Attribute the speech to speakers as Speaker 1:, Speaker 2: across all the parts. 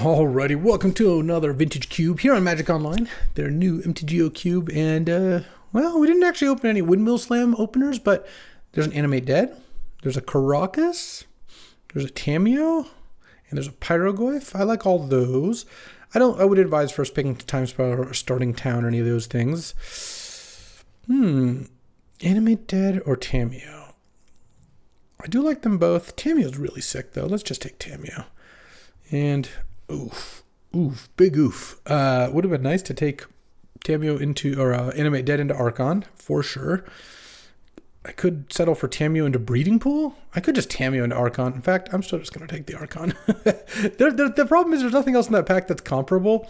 Speaker 1: Alrighty, welcome to another Vintage Cube here on Magic Online. Their new MTGO Cube, and well, we didn't actually open any Windmill Slam openers, but there's an Animate Dead, there's a Caracas, there's a Tamiyo, and there's a Pyrogoyf. I like all those. I would advise first picking Time Spell or Starting Town or any of those things. Animate Dead or Tamiyo. I do like them both. Tamiyo's really sick though. Let's just take Tamiyo. And big oof. Would have been nice to take Tamiyo into, or Animate Dead into Archon, for sure. I could settle for Tamiyo into Breeding Pool. I could just Tamiyo into Archon. In fact, I'm still just going to take the Archon. The problem is there's nothing else in that pack that's comparable.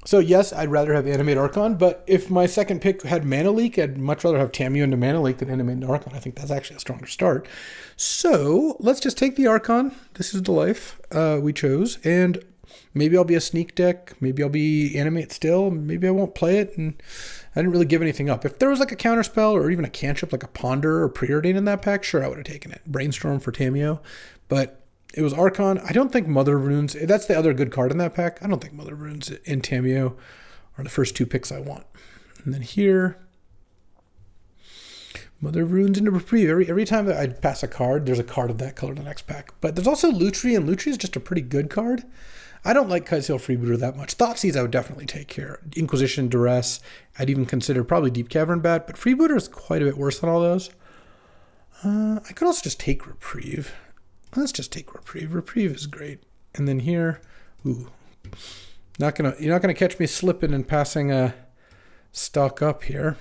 Speaker 1: So yes, I'd rather have Animate Archon, but if my second pick had Mana Leak, I'd much rather have Tamiyo into Mana Leak than Animate into Archon. I think that's actually a stronger start. So let's just take the Archon. This is the life we chose, and maybe I'll be a sneak deck. Maybe I'll be Animate still. Maybe I won't play it, and I didn't really give anything up. If there was like a counterspell or even a cantrip like a Ponder or Preordain in that pack, sure, I would have taken it. Brainstorm for Tamiyo, but it was Archon. I don't think Mother of Runes, that's the other good card in that pack. I don't think Mother of Runes and Tamiyo are the first two picks I want. And then here, Mother of Runes into Reprieve. Every time that I pass a card, there's a card of that color in the next pack. But there's also Lutri, and Lutri is just a pretty good card. I don't like Kitesail Freebooter that much. Thoughtseize I would definitely take here. Inquisition, Duress, I'd even consider probably Deep Cavern Bat, but Freebooter is quite a bit worse than all those. I could also just take Reprieve. Let's just take Reprieve. Reprieve is great. And then here, you're not gonna catch me slipping and passing a stock up here.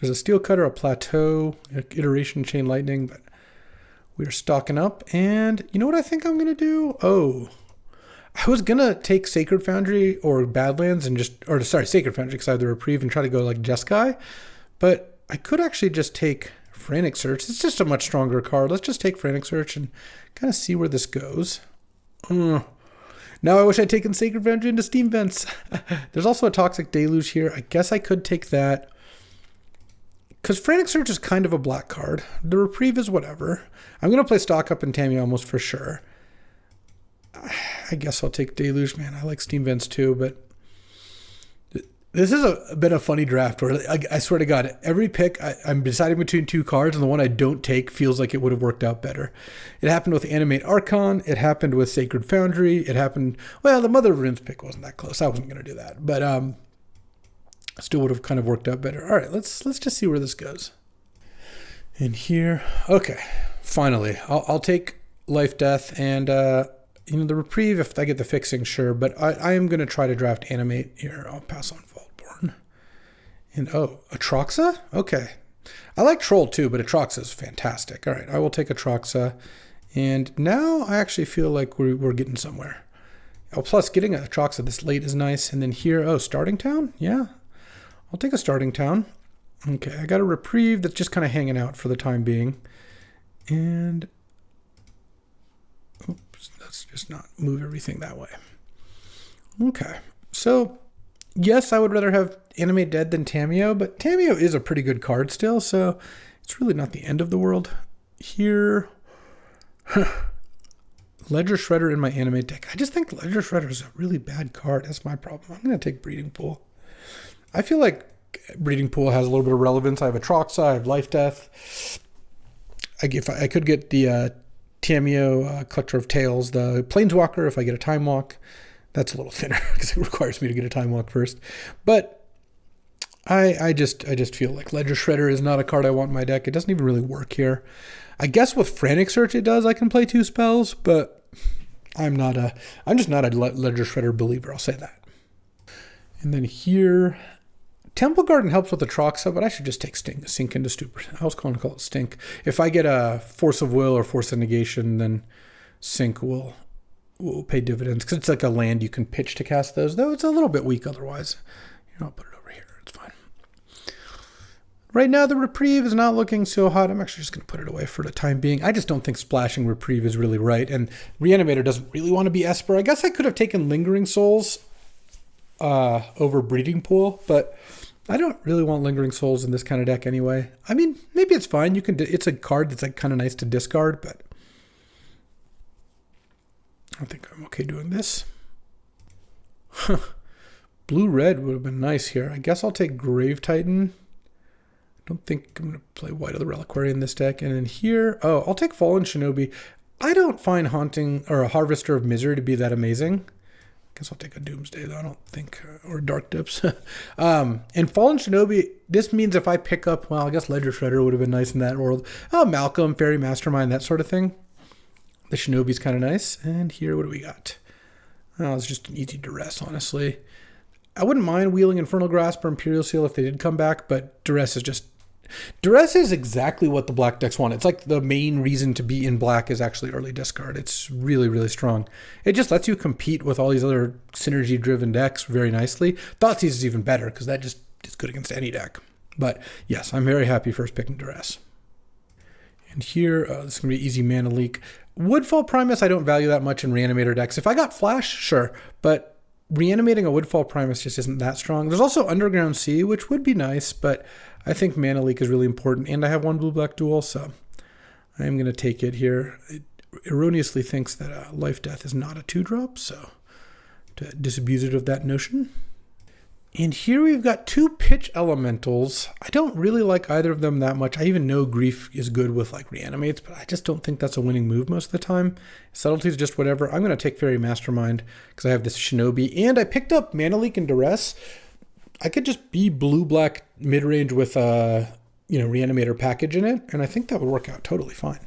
Speaker 1: There's a Steel Cutter, a Plateau, Iteration, Chain Lightning, but we're stocking up. And you know what I think I'm gonna do? I was gonna take Sacred Foundry or Badlands and Sacred Foundry because I have the Reprieve and try to go like Jeskai, but I could actually just take Frantic Search. It's just a much stronger card. Let's just take Frantic Search and kind of see where this goes. Now I wish I'd taken Sacred Foundry into Steam Vents. There's also a Toxic Deluge here. I guess I could take that, because Frantic Search is kind of a black card. The Reprieve is whatever. I'm going to play stock up in Tamiyo almost for sure. I guess I'll take Deluge, man. I like Steam Vents too, but this has been a funny draft where I swear to God, every pick I'm deciding between two cards, and the one I don't take feels like it would have worked out better. It happened with Animate Archon. It happened with Sacred Foundry. It happened, well, the Mother of Runes pick wasn't that close. I wasn't going to do that, but still would have kind of worked out better. All right, let's just see where this goes. And here, okay, finally, I'll take Life Death and the Reprieve if I get the fixing, sure, but I am going to try to draft Animate here. I'll pass on Vaultborn. And Atraxa? Okay. I like Troll too, but Atraxa is fantastic. All right, I will take Atraxa. And now I actually feel like we're getting somewhere. Plus, getting Atraxa this late is nice. And then here, Starting Town? Yeah, I'll take a Starting Town. Okay, I got a Reprieve that's just kind of hanging out for the time being. And let's just not move everything that way. Okay, so yes, I would rather have Animate Dead than Tamiyo, but Tamiyo is a pretty good card still, so it's really not the end of the world. Here, Ledger Shredder in my Animate deck. I just think Ledger Shredder is a really bad card. That's my problem. I'm going to take Breeding Pool. I feel like Breeding Pool has a little bit of relevance. I have Atraxa, I have Life Death. I could get the Tamiyo, Collector of Tales, the Planeswalker if I get a Time Walk. That's a little thinner because it requires me to get a Time Walk first. But I just feel like Ledger Shredder is not a card I want in my deck. It doesn't even really work here. I guess with Frantic Search it does. I can play two spells, but I'm just not a Ledger Shredder believer. I'll say that. And then here, Temple Garden helps with Atraxa, but I should just take Sink into Stupor. I was going to call it Stink. If I get a Force of Will or Force of Negation, then Sink will pay dividends, because it's like a land you can pitch to cast those, though it's a little bit weak otherwise. I'll put it over here. It's fine. Right now, the Reprieve is not looking so hot. I'm actually just going to put it away for the time being. I just don't think splashing Reprieve is really right, and Reanimator doesn't really want to be Esper. I guess I could have taken Lingering Souls over Breeding Pool, but I don't really want Lingering Souls in this kind of deck anyway. I mean, maybe it's fine. It's a card that's like kind of nice to discard, but I think I'm okay doing this. Blue-red would have been nice here. I guess I'll take Grave Titan. I don't think I'm going to play White of the Reliquary in this deck. And then here, oh, I'll take Fallen Shinobi. I don't find Haunting or a Harvester of Misery to be that amazing. I guess I'll take a Doomsday, though. I don't think, or Dark Dips. And Fallen Shinobi, this means if I pick up, well, I guess Ledger Shredder would have been nice in that world. Oh, Malcolm, Fairy Mastermind, that sort of thing. The Shinobi's kind of nice. And here, what do we got? Oh, it's just an easy Duress, honestly. I wouldn't mind wheeling Infernal Grasp or Imperial Seal if they did come back, but Duress is exactly what the black decks want. It's like the main reason to be in black is actually early discard. It's really, really strong. It just lets you compete with all these other synergy-driven decks very nicely. Thoughtseize is even better because that just is good against any deck. But yes, I'm very happy first picking Duress. And here, this is going to be easy mana leak. Woodfall Primus, I don't value that much in Reanimator decks. If I got Flash, sure, but reanimating a Woodfall Primus just isn't that strong. There's also Underground Sea, which would be nice, but I think mana leak is really important, and I have one blue-black duel, so I am going to take it here. It erroneously thinks that Life Death is not a 2-drop, so to disabuse it of that notion. And here we've got 2 pitch elementals. I don't really like either of them that much. I even know Grief is good with like reanimates, but I just don't think that's a winning move most of the time. Subtlety is just whatever. I'm going to take Fairy Mastermind because I have this Shinobi, and I picked up Mana Leak and Duress. I could just be blue-black mid-range with a reanimator package in it, and I think that would work out totally fine.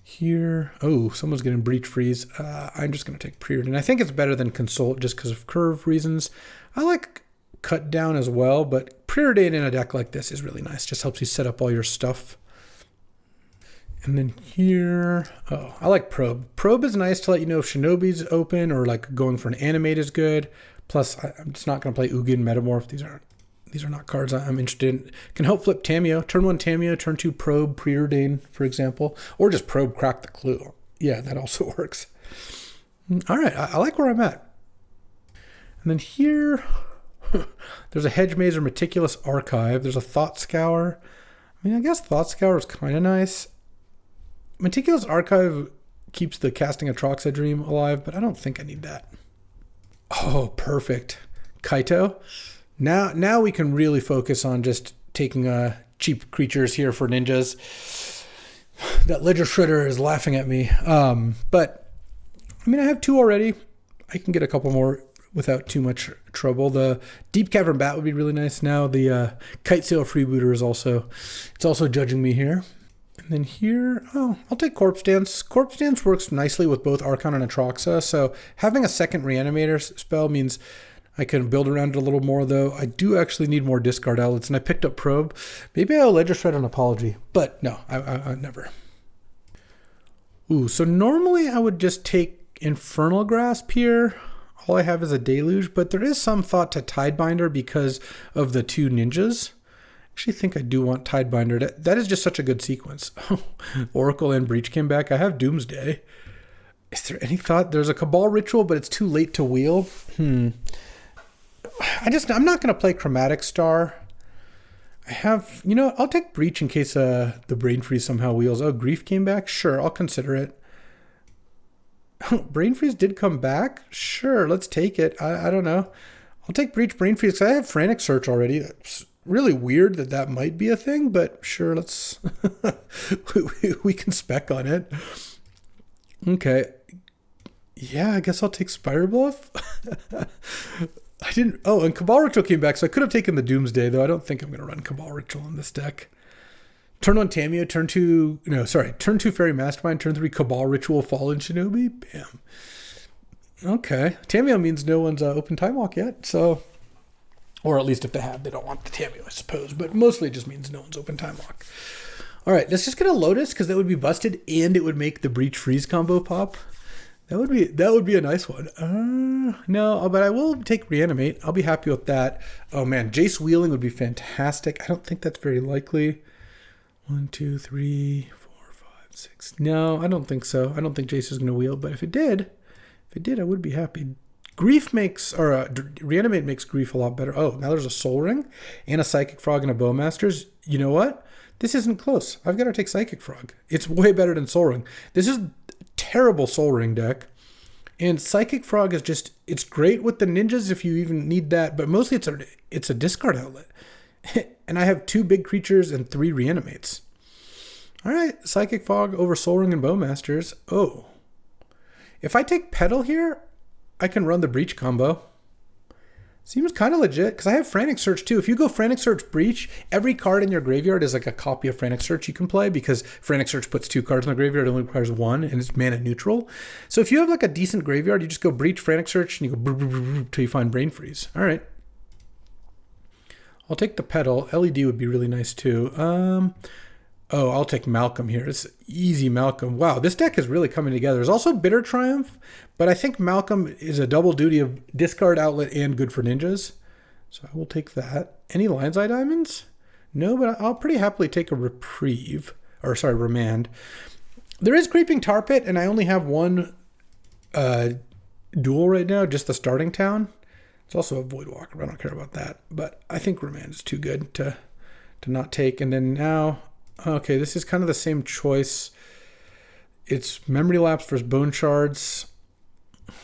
Speaker 1: Here, oh, someone's getting Breach Freeze. I'm just going to take Preordain. I think it's better than Consult just because of curve reasons. I like Cut Down as well, but Preordain in a deck like this is really nice. Just helps you set up all your stuff. And then here, oh, I like Probe. Probe is nice to let you know if Shinobi's open or like going for an animate is good. Plus, I'm just not going to play Ugin Metamorph. These are not cards I'm interested in. Can help flip Tamiyo. Turn 1 Tamiyo, turn 2 Probe, Preordain, for example. Or just Probe, Crack the Clue. Yeah, that also works. All right, I like where I'm at. And then here, there's a Hedge Maze or Meticulous Archive. There's a Thought Scour. I mean, I guess Thought Scour is kind of nice. Meticulous Archive keeps the casting Atraxa Dream alive, but I don't think I need that. Oh, perfect. Kaito. Now we can really focus on just taking cheap creatures here for ninjas. That Ledger Shredder is laughing at me. But, I mean, I have 2 already. I can get a couple more without too much trouble. The Deep Cavern Bat would be really nice now. The Kite Sail Freebooter is also judging me here. And then here, oh, I'll take Corpse Dance. Corpse Dance works nicely with both Archon and Atraxa, so having a second Reanimator spell means I can build around it a little more, though. I do actually need more discard outlets, and I picked up Probe. Maybe I'll Ledger Shred on Apology, but no, I never. Ooh, so normally I would just take Infernal Grasp here. All I have is a Deluge, but there is some thought to Tidebinder because of the 2 ninjas. I actually think I do want Tidebinder. That is just such a good sequence. Oracle and Breach came back. I have Doomsday. Is there any thought? There's a Cabal Ritual, but it's too late to wheel. I'm not going to play Chromatic Star. I have, I'll take Breach in case the Brain Freeze somehow wheels. Oh, Grief came back? Sure, I'll consider it. Brain Freeze did come back? Sure, let's take it. I don't know. I'll take Breach Brain Freeze because I have Frantic Search already. It's really weird that might be a thing, but sure, let's... we can spec on it. Okay. Yeah, I guess I'll take Spire Bluff. I didn't... Oh, and Cabal Ritual came back, so I could have taken the Doomsday, though I don't think I'm going to run Cabal Ritual in this deck. Turn 1 Tamiyo, turn 2 Fairy Mastermind, turn 3 Cabal Ritual, Fallen Shinobi. Bam. Okay. Tamiyo means no one's open Time Walk yet, so... Or at least if they have, they don't want the Tamiyo, I suppose. But mostly it just means no one's open Time Walk. All right, let's just get a Lotus, because that would be busted, and it would make the Breach Freeze combo pop. That would be a nice one. No, but I will take Reanimate. I'll be happy with that. Oh man, Jace Wheeling would be fantastic. I don't think that's very likely. 1, 2, 3, 4, 5, 6. No, I don't think so. I don't think Jace is going to wheel, but if it did, I would be happy. Reanimate makes Grief a lot better. Oh, now there's a Soul Ring and a Psychic Frog and a Bowmasters. You know what? This isn't close. I've got to take Psychic Frog. It's way better than Soul Ring. This is terrible Soul Ring deck. And Psychic Frog is just, it's great with the ninjas if you even need that, but mostly it's a discard outlet. And I have 2 big creatures and 3 reanimates. All right, Psychic Fog over Soul Ring and Bowmasters. Oh. If I take Petal here, I can run the Breach combo. Seems kind of legit, because I have Frantic Search too. If you go Frantic Search Breach, every card in your graveyard is like a copy of Frantic Search you can play, because Frantic Search puts 2 cards in the graveyard, it only requires 1, and it's mana neutral. So if you have like a decent graveyard, you just go Breach, Frantic Search, and you go till you find Brain Freeze. All right. I'll take the Petal. LED would be really nice too. Oh, I'll take Malcolm here. It's easy Malcolm. Wow, this deck is really coming together. There's also Bitter Triumph, but I think Malcolm is a double duty of discard outlet and good for ninjas. So I will take that. Any Lion's Eye Diamonds? No, but I'll pretty happily take a Reprieve. Or sorry, Remand. There is Creeping Tar Pit, and I only have 1 duel right now, just the starting town. It's also a Voidwalker, but I don't care about that. But I think Remand is too good to not take. And then now... Okay, this is kind of the same choice. It's Memory Lapse versus Bone Shards.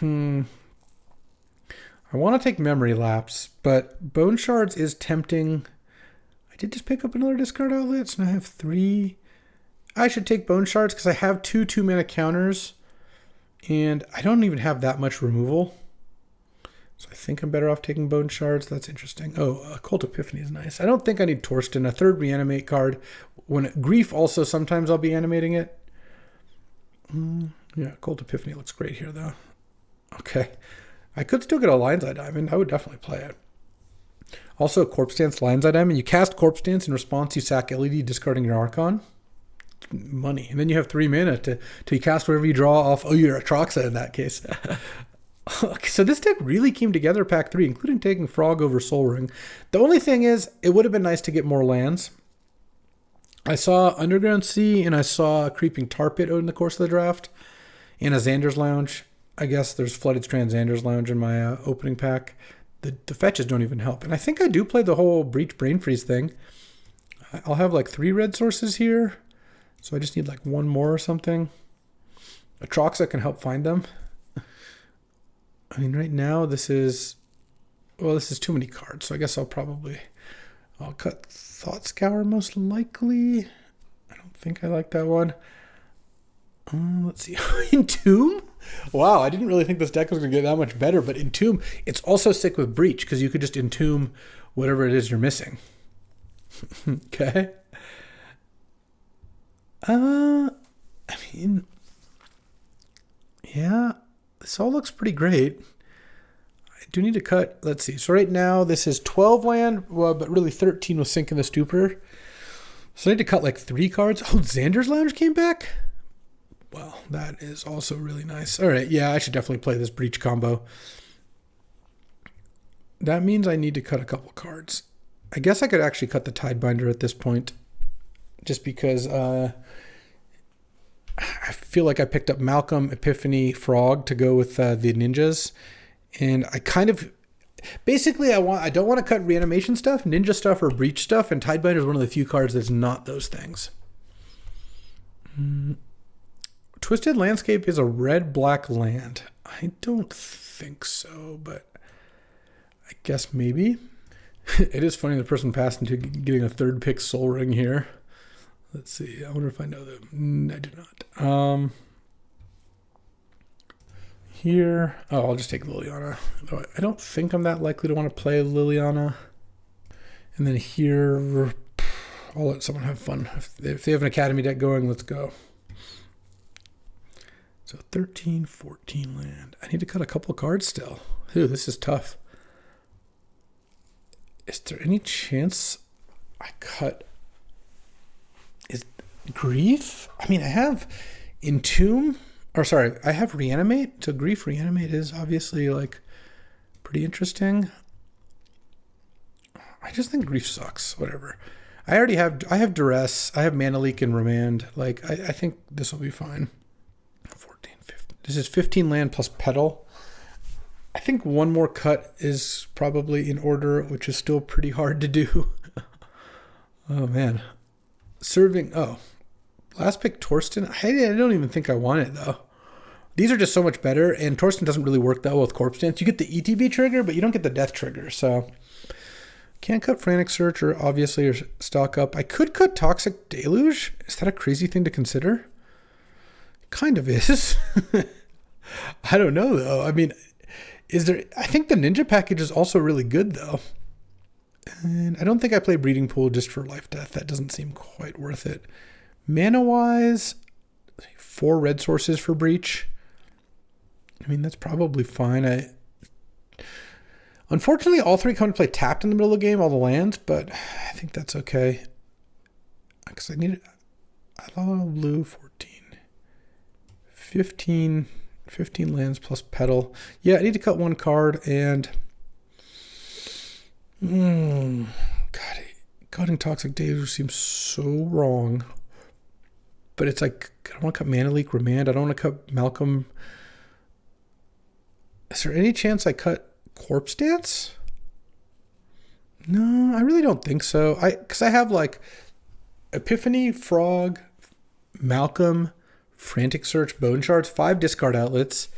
Speaker 1: I want to take Memory Lapse, but Bone Shards is tempting. I did just pick up another discard outlet, so now I have 3. I should take Bone Shards because I have 2 2-mana counters, and I don't even have that much removal. So I think I'm better off taking Bone Shards. That's interesting. Oh, Cult Epiphany is nice. I don't think I need Torsten. A 3rd Reanimate card. When Grief also, sometimes I'll be animating it. Yeah, Cult Epiphany looks great here, though. Okay. I could still get a Lion's Eye Diamond. I would definitely play it. Also, Corpse Dance, Lion's Eye Diamond. You cast Corpse Dance. In response, you sack LED, discarding your Archon. Money. And then you have 3 mana to you cast whatever you draw off. Oh, you're Atraxa in that case. Okay, so this deck really came together, pack 3, including taking Frog over Soul Ring. The only thing is, it would have been nice to get more lands. I saw Underground Sea, and I saw Creeping Tar Pit in the course of the draft, and a Xander's Lounge. I guess there's Flooded Strand Xander's Lounge in my opening pack. The fetches don't even help. And I think I do play the whole Breach Brain Freeze thing. I'll have like 3 red sources here, so I just need like 1 more or something. Atraxa can help find them. I mean, right now, this is too many cards, so I guess I'll cut Thought Scour most likely. I don't think I like that one. Let's see. Entomb? Wow, I didn't really think this deck was going to get that much better, but Entomb, it's also sick with Breach, because you could just Entomb whatever it is you're missing. Okay. I mean, yeah. This all looks pretty great. I do need to cut. Let's see. So right now this is 12 land, well, but really 13 with Sink in the Stupor. So I need to cut like 3 cards. Oh, Xander's Lounge came back? Well, that is also really nice. All right, yeah, I should definitely play this Breach combo. That means I need to cut a couple cards. I guess I could actually cut the Tidebinder at this point, just because... I feel like I picked up Malcolm, Epiphany, Frog to go with the ninjas. And I kind of... Basically, I don't want to cut reanimation stuff, ninja stuff, or breach stuff. And Tidebinder is one of the few cards that's not those things. Twisted Landscape is a red-black land. I don't think so, but I guess maybe. It is funny the person passed into getting a 3rd pick Soul Ring here. Let's see. I wonder if I know them. I do not. Here. Oh, I'll just take Liliana. Though I don't think I'm that likely to want to play Liliana. And then here, I'll let someone have fun. If they have an Academy deck going, let's go. So 13, 14 land. I need to cut a couple cards still. Ooh, this is tough. Is there any chance I cut... Is Grief? I mean, I have Entomb, or sorry, I have Reanimate. So Grief Reanimate is obviously like pretty interesting. I just think Grief sucks. Whatever. I have Duress. I have Mana Leak and Remand. Like I think this will be fine. 14, 15. This is 15 land plus Petal. I think 1 more cut is probably in order, which is still pretty hard to do. Oh man. Last pick Torsten. I don't even think I want it though. These are just so much better, and Torsten doesn't really work that well with Corpse Dance. You get the ETB trigger, but you don't get the death trigger, so can't cut Frantic Search or obviously or stock up. I could cut Toxic Deluge. Is that a crazy thing to consider? Kind of is. I don't know though. I mean, I think the Ninja package is also really good though. And I don't think I play Breeding Pool just for life death. That doesn't seem quite worth it. Mana wise, 4 red sources for Breach. I mean, that's probably fine. Unfortunately, all 3 come to play tapped in the middle of the game, all the lands, but I think that's okay. Because I need blue 14. 15 lands plus Petal. Yeah, I need to cut 1 card and God, cutting Toxic Deluge seems so wrong. But it's like, I don't want to cut Mana Leak, Remand. I don't want to cut Malcolm. Is there any chance I cut Corpse Dance? No, I really don't think so. Because I have like Epiphany, Frog, Malcolm, Frantic Search, Bone Shards, 5 discard outlets,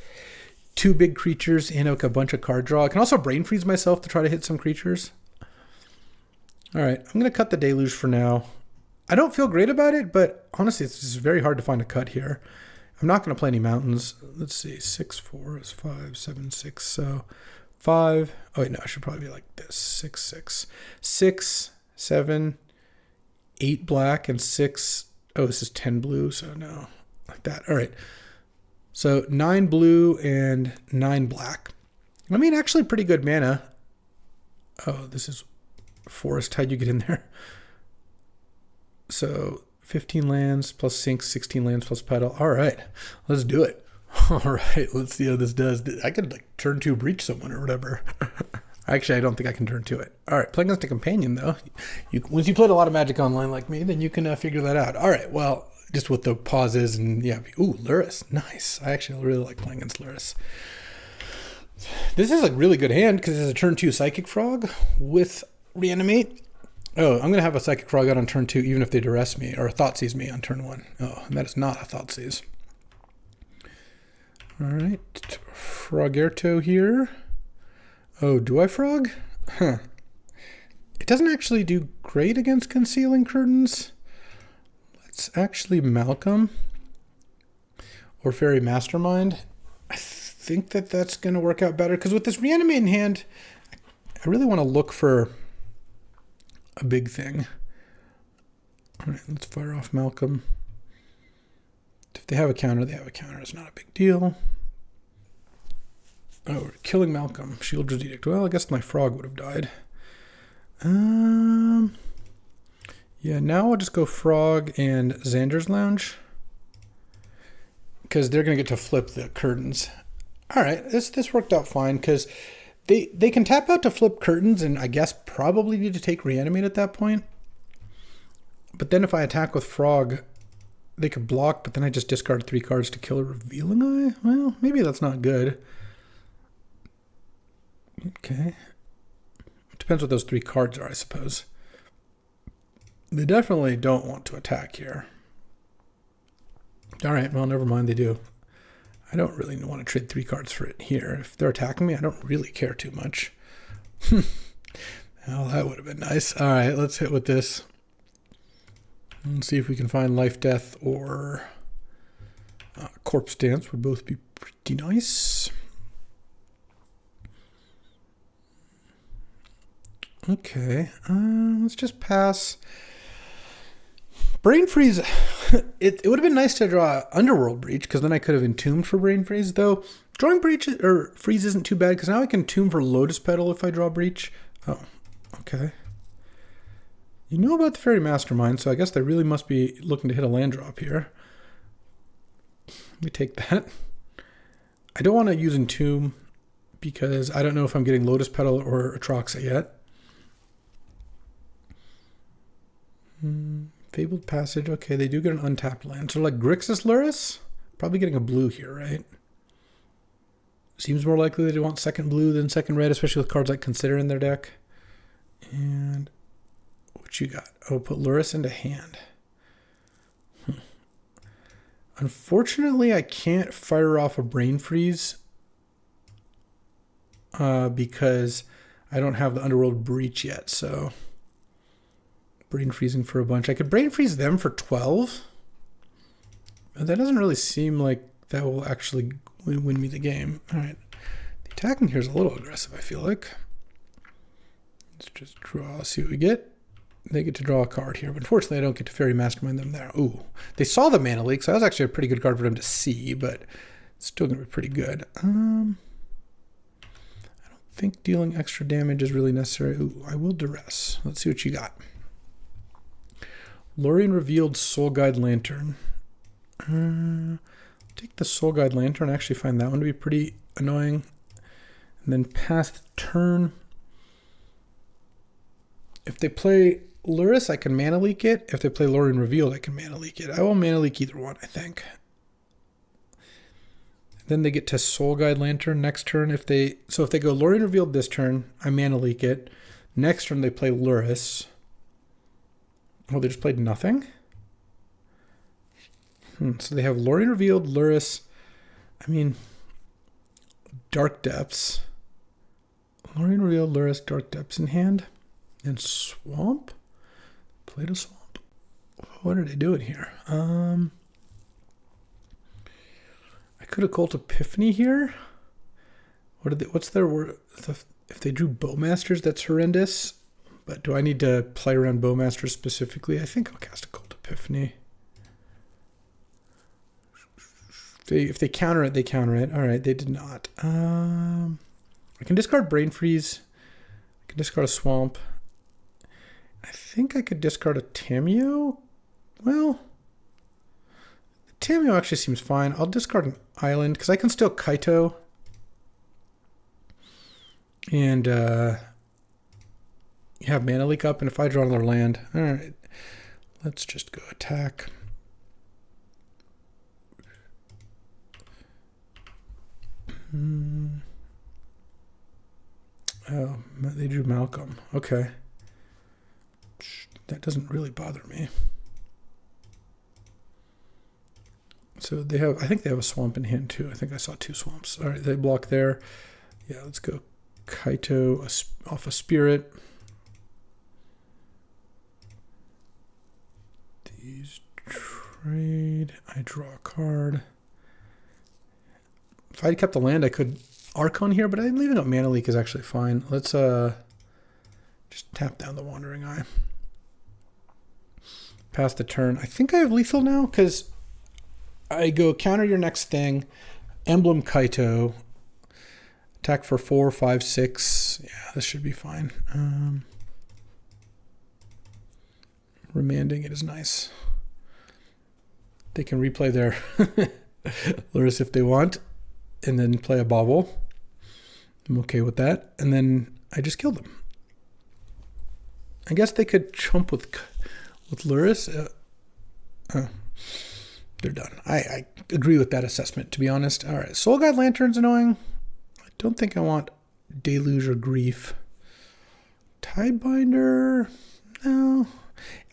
Speaker 1: 2 big creatures, and like a bunch of card draw. I can also Brain Freeze myself to try to hit some creatures. All right, I'm going to cut the Deluge for now. I don't feel great about it, but honestly, it's just very hard to find a cut here. I'm not going to play any mountains. Let's see, 6, 4 is 5, 7, 6. So 5. Oh, wait, no, I should probably be like this. 6, 6. 6, 7, 8 black, and 6. Oh, this is 10 blue, so no, like that. All right. So 9 blue and 9 black. I mean, actually pretty good mana. Oh, this is Forest. How'd you get in there? So 15 lands plus Sync, 16 lands plus Petal. All right, let's do it. All right, let's see how this does. I could like turn 2 Breach someone or whatever. Actually, I don't think I can turn 2 it. All right, playing against a companion though. Once you played a lot of Magic Online like me, then you can figure that out. All right, well, just with the pauses and yeah. Ooh, Luris, nice. I actually really like playing against Luris. This is a really good hand because it's a turn 2 Psychic Frog with Reanimate. Oh, I'm going to have a Psychic Frog out on turn 2 even if they duress me or Thoughtseize me on turn 1. Oh, and that is not a Thoughtseize. All right, Frogerto here. Oh, do I Frog? Huh. It doesn't actually do great against Concealing Curtains. Let's actually Malcolm or Fairy Mastermind. I think that's going to work out better because with this Reanimate in hand, I really want to look for a big thing. All right, let's fire off Malcolm. If they have a counter, they have a counter. It's not a big deal. Oh, we're killing Malcolm. Shield's Edict. Well, I guess my frog would have died. Yeah, now I'll just go Frog and Xander's Lounge because they're going to get to flip the curtains. All right, this worked out fine because they can tap out to flip curtains and I guess probably need to take Reanimate at that point. But then if I attack with Frog, they could block, but then I just discard 3 cards to kill a Revealing Eye? Well, maybe that's not good. Okay. It depends what those 3 cards are, I suppose. They definitely don't want to attack here. All right, well, never mind, they do. I don't really want to trade 3 cards for it here. If they're attacking me, I don't really care too much. Well, that would have been nice. All right, let's hit with this. Let's see if we can find Life, Death, or Corpse Dance would both be pretty nice. Okay, let's just pass. Brain Freeze, it would have been nice to draw Underworld Breach because then I could have entombed for Brain Freeze, though drawing Breach or Freeze isn't too bad because now I can tomb for Lotus Petal if I draw Breach. Oh, okay. You know about the Fairy Mastermind, so I guess they really must be looking to hit a land drop here. Let me take that. I don't want to use Entomb because I don't know if I'm getting Lotus Petal or Atraxa yet. Fabled Passage. Okay, they do get an untapped land. So like Grixis Luris? Probably getting a blue here, right? Seems more likely they want second blue than second red, especially with cards like Consider in their deck. And what you got? Oh, put Luris into hand. Unfortunately, I can't fire off a Brain Freeze because I don't have the Underworld Breach yet. So Brain Freezing for a bunch. I could Brain Freeze them for 12. But that doesn't really seem like that will actually win me the game. All right. The attacking here is a little aggressive, I feel like. Let's just draw, see what we get. They get to draw a card here, but unfortunately I don't get to Fairy Mastermind them there. Ooh, they saw the Mana Leak, so that was actually a pretty good card for them to see, but it's still going to be pretty good. I don't think dealing extra damage is really necessary. Ooh, I will Duress. Let's see what you got. Lorien Revealed Soul Guide Lantern. Take the Soul Guide Lantern. I actually find that one to be pretty annoying. And then pass the turn. If they play Luris, I can Mana Leak it. If they play Lorien Revealed, I can Mana Leak it. I will Mana Leak either one, I think. Then they get to Soul Guide Lantern next turn. If they go Lorien Revealed this turn, I Mana Leak it. Next turn they play Luris. Oh, they just played nothing? So they have Lorien Revealed, Luris. I mean, Dark Depths. Lorien Revealed, Luris, Dark Depths in hand. And Swamp? Played a Swamp. What are they doing here? I could Occult Epiphany here. What's their word? If they drew Bowmasters, that's horrendous. But do I need to play around Bowmasters specifically? I think I'll cast Occult Epiphany. If they counter it, they counter it. All right, they did not. I can discard Brain Freeze. I can discard a Swamp. I think I could discard a Tamiyo. Well, Tamiyo actually seems fine. I'll discard an Island because I can still Kaito. And you have Mana Leak up, and if I draw another land, all right, let's just go attack. Oh, they drew Malcolm. Okay. That doesn't really bother me. So they have, I think they have a Swamp in hand too. I think I saw 2 Swamps. All right, they block there. Yeah, let's go Kaito off a Spirit. These trade. I draw a card. If I had kept the land, I could Archon here, but I'm leaving out Mana Leak is actually fine. Let's just tap down the Wandering Eye. Pass the turn. I think I have lethal now because I go counter your next thing, Emblem Kaito, attack for 4, 5, 6. Yeah, this should be fine. Remanding it is nice. They can replay their Luris if they want, and then play a Bauble. I'm okay with that. And then I just kill them. I guess they could chump with Luris. They're done. I agree with that assessment, to be honest. All right, Soul Guide Lantern's annoying. I don't think I want Deluge or Grief. Tidebinder, no.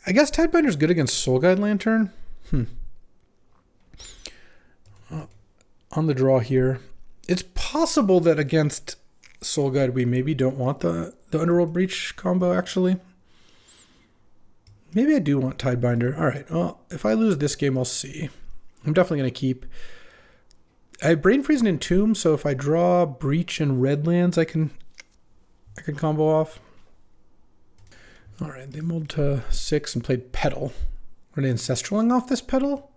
Speaker 1: I guess Tidebinder's good against Soul Guide Lantern. On the draw here, it's possible that against Soul Guide we maybe don't want the Underworld Breach combo, actually. Maybe I do want Tidebinder. All right, well, if I lose this game, I'll see. I'm definitely going to keep. I have Brain Freeze and Entomb, so if I draw Breach and Redlands, I can combo off. All right, they mulled to 6 and played Petal. Are they Ancestraling off this Petal?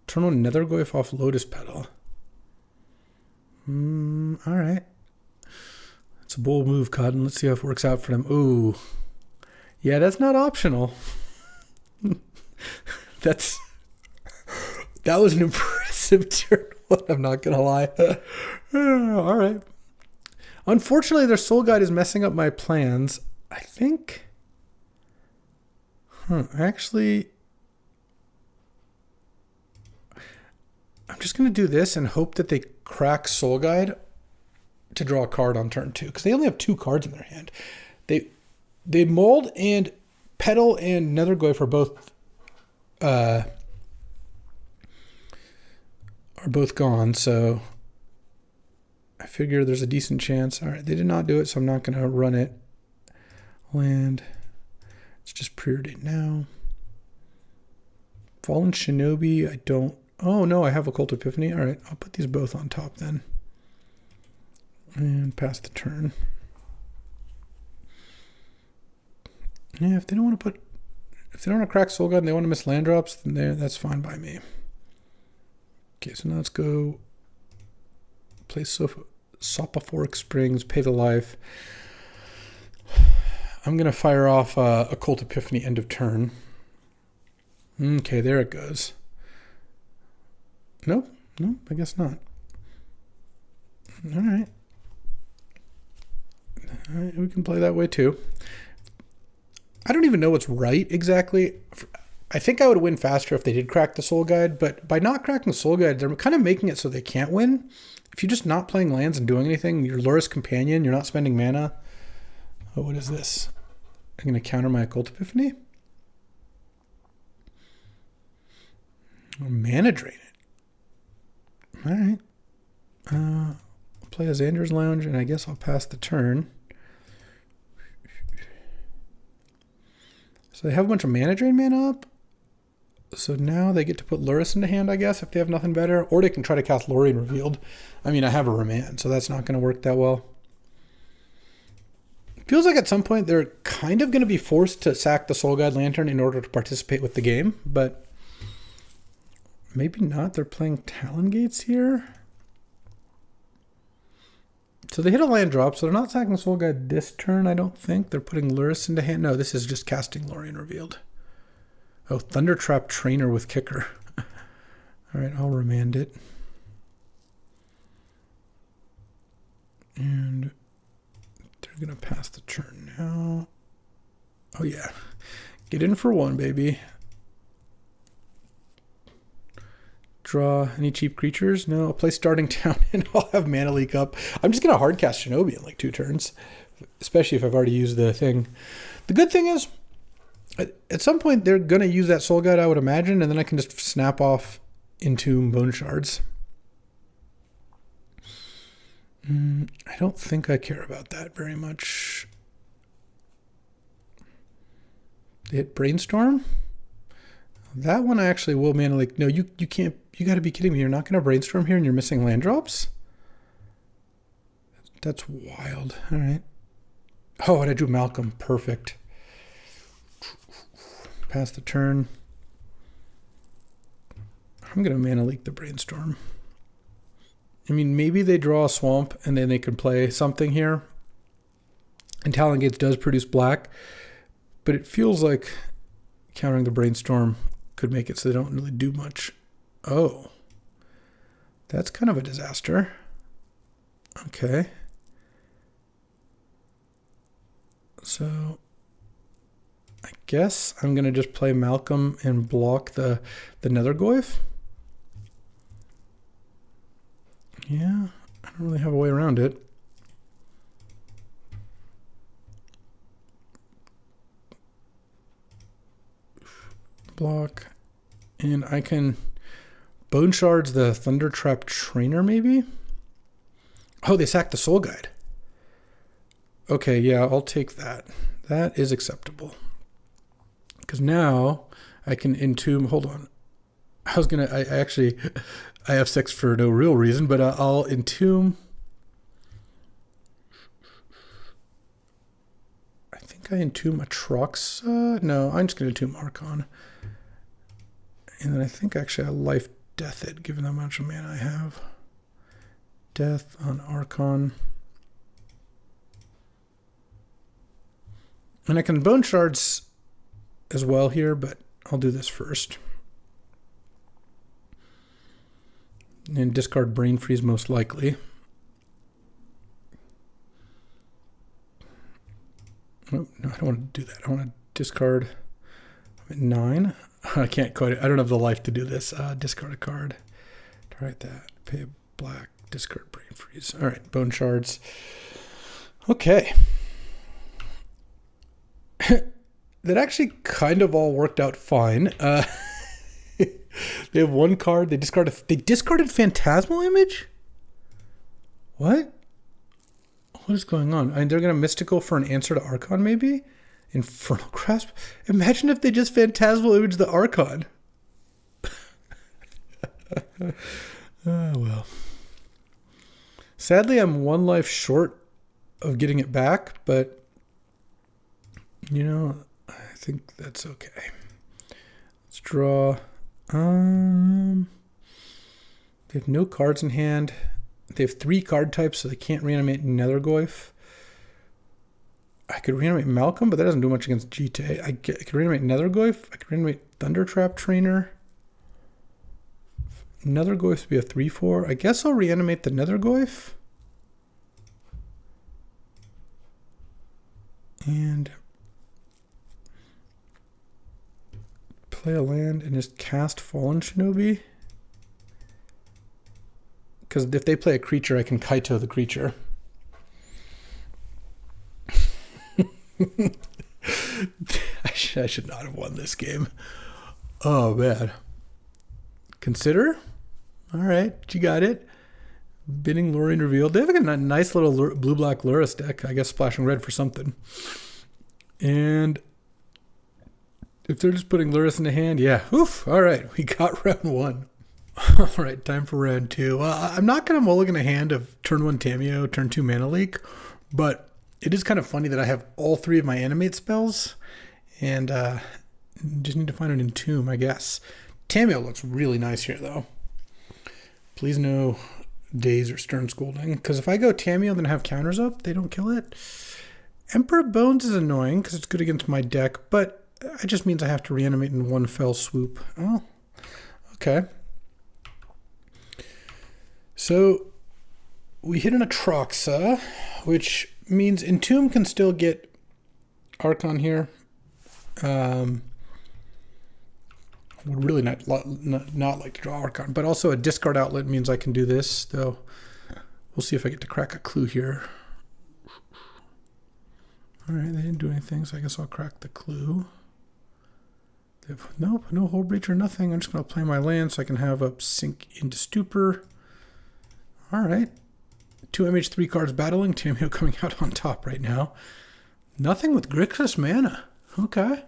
Speaker 1: Turn on Nethergoyf off Lotus Petal. All right. It's a bold move, Cotton. Let's see how it works out for them. Ooh. Yeah, that's not optional. That was an impressive turn. I'm not going to lie. All right. Unfortunately, their Soul Guide is messing up my plans. I think... Actually... I'm just going to do this and hope that they crack Soul Guide to draw a card on turn 2. Because they only have 2 cards in their hand. They Mold and Petal and Nethergoyf are both are both gone, so I figure there's a decent chance. All right, they did not do it, so I'm not going to run it. Land. It's just preordained now. Fallen Shinobi, I don't... Oh, no, I have Occult Epiphany. All right, I'll put these both on top then. And pass the turn. Yeah, if they don't want to put... If they don't want to crack Soul God and they want to miss land drops, then that's fine by me. Okay, so now let's go play Soporific Springs, pay the life. I'm going to fire off Occult Epiphany end of turn. Okay, there it goes. Nope, I guess not. All right, we can play that way too. I don't even know what's right exactly. I think I would win faster if they did crack the Soul Guide, but by not cracking the Soul Guide, they're kind of making it so they can't win. If you're just not playing lands and doing anything, you're Luris Companion, you're not spending mana. Oh, what is this? I'm going to counter my Occult Epiphany? Mana drain it. All right. I'll play a Xander's Lounge, and I guess I'll pass the turn. So they have a bunch of mana drain mana up. So now they get to put Luris into hand, I guess, if they have nothing better. Or they can try to cast Lorien Revealed. I mean, I have a Remand, so that's not going to work that well. Feels like at some point they're kind of going to be forced to sack the Soul Guide Lantern in order to participate with the game, but maybe not. They're playing Talon Gates here. So they hit a land drop, so they're not sacking Soul Guide this turn, I don't think. They're putting Luris into hand. No, this is just casting Lorien Revealed. Oh, Thundertrap Trainer with Kicker. All right, I'll remand it. And they're going to pass the turn now. Oh, yeah. Get in for one, baby. Draw any cheap creatures? No, I'll play Starting Town and I'll have Mana Leak up. I'm just going to hard cast Shinobi in like 2 turns, especially if I've already used the thing. The good thing is, at some point they're going to use that Soul Guide, I would imagine, and then I can just snap off Entomb Bone Shards. I don't think I care about that very much. They hit Brainstorm. That one I actually will Mana Leak. No, you can't. You got to be kidding me. You're not going to Brainstorm here and you're missing land drops? That's wild. All right. Oh, and I drew Malcolm. Perfect. Pass the turn. I'm going to Mana Leak the Brainstorm. I mean, maybe they draw a Swamp and then they can play something here. And Talon Gates does produce black. But it feels like countering the Brainstorm could make it so they don't really do much. Oh. That's kind of a disaster. Okay. So I guess I'm going to just play Malcolm and block the Nethergoyf. Yeah, I don't really have a way around it. Block. And I can Bone Shards the Thundertrap Trainer, maybe? Oh, they sacked the Soul Guide. Okay, yeah, I'll take that. That is acceptable. Because now I can Entomb... Hold on. I have 6 for no real reason, but I'll Entomb... I think I Entomb Atraxa. No, I'm just going to Entomb Archon. And then I think actually I Life Death it, given how much mana I have. Death on Archon. And I can Bone Shards as well here, but I'll do this first. And discard Brain Freeze most likely. Oh, no, I don't want to do that. I want to discard 9. I can't quite. I don't have the life to do this. Discard a card. Try that. Pay a black. Discard Brain Freeze. All right. Bone Shards. Okay. That actually kind of all worked out fine. They have one card. They discarded Phantasmal Image? What? What is going on? They're going to Mystical for an answer to Archon, maybe? Infernal Grasp? Imagine if they just Phantasmal Image the Archon. Oh, well. Sadly, I'm one life short of getting it back, but, you know, I think that's okay. Let's draw. They have no cards in hand. They have 3 card types, so they can't reanimate Nethergoyf. I could reanimate Malcolm, but that doesn't do much against GT. I could reanimate Nethergoyf. I could reanimate Thundertrap Trainer. Nethergoyf would be a 3/4. I guess I'll reanimate the Nethergoyf. And play a land and just cast Fallen Shinobi. Because if they play a creature, I can Kaito the creature. I should not have won this game. Oh, man. Consider? All right, you got it. Bidding Lorien revealed. They have a nice little blue-black Luris deck. I guess splashing red for something. And if they're just putting Luris in the hand, yeah. Oof. All right, we got round 1. All right, time for round 2. I'm not going to mulligan a hand of turn 1 Tamiyo, turn 2 Mana Leak, but it is kind of funny that I have all 3 of my animate spells, and just need to find an Entomb, I guess. Tamiyo looks really nice here, though. Please no Daze or Stern Scolding, because if I go Tamiyo then have counters up, they don't kill it. Emperor Bones is annoying because it's good against my deck, but it just means I have to reanimate in one fell swoop. Oh, okay. So we hit an Atraxa, which means Entomb can still get Archon here. Would really not like to draw Archon, but also a discard outlet means I can do this, though. We'll see if I get to crack a clue here. All right, they didn't do anything, so I guess I'll crack the clue. Nope, no Hold Breach or nothing. I'm just going to play my land so I can have a Sink into Stupor. All right. 2 MH3 cards battling. Tamiyo coming out on top right now. Nothing with Grixis mana. Okay.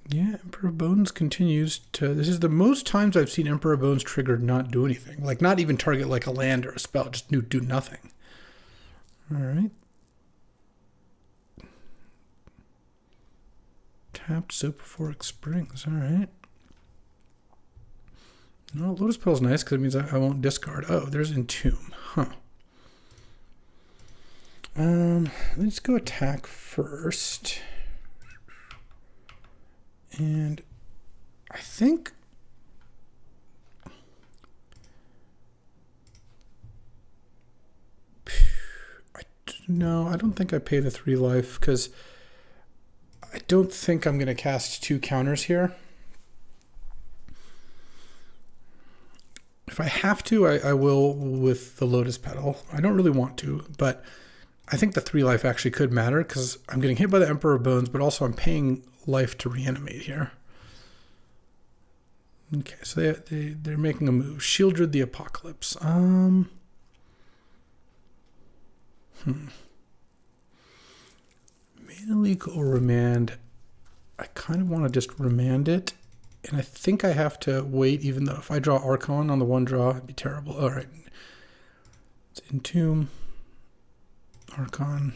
Speaker 1: Yeah, Emperor Bones continues to... This is the most times I've seen Emperor Bones triggered not do anything. Like, not even target like a land or a spell. Just do nothing. All right. Tapped Soporific Springs. All right. No, Lotus Pearl's nice because it means I won't discard. Oh, there's Entomb. Huh. Let's go attack first. And I think no, I don't think I pay the 3 life because I don't think I'm going to cast 2 counters here. If I have to, I will with the Lotus Petal. I don't really want to, but I think the 3 life actually could matter because I'm getting hit by the Emperor Bones, but also I'm paying life to reanimate here. Okay, so they're making a move. Shieldred the Apocalypse. Mana Leak or Remand. I kind of want to just remand it. And I think I have to wait, even though if I draw Archon on the 1 draw, it'd be terrible. All right. It's Entomb. Archon.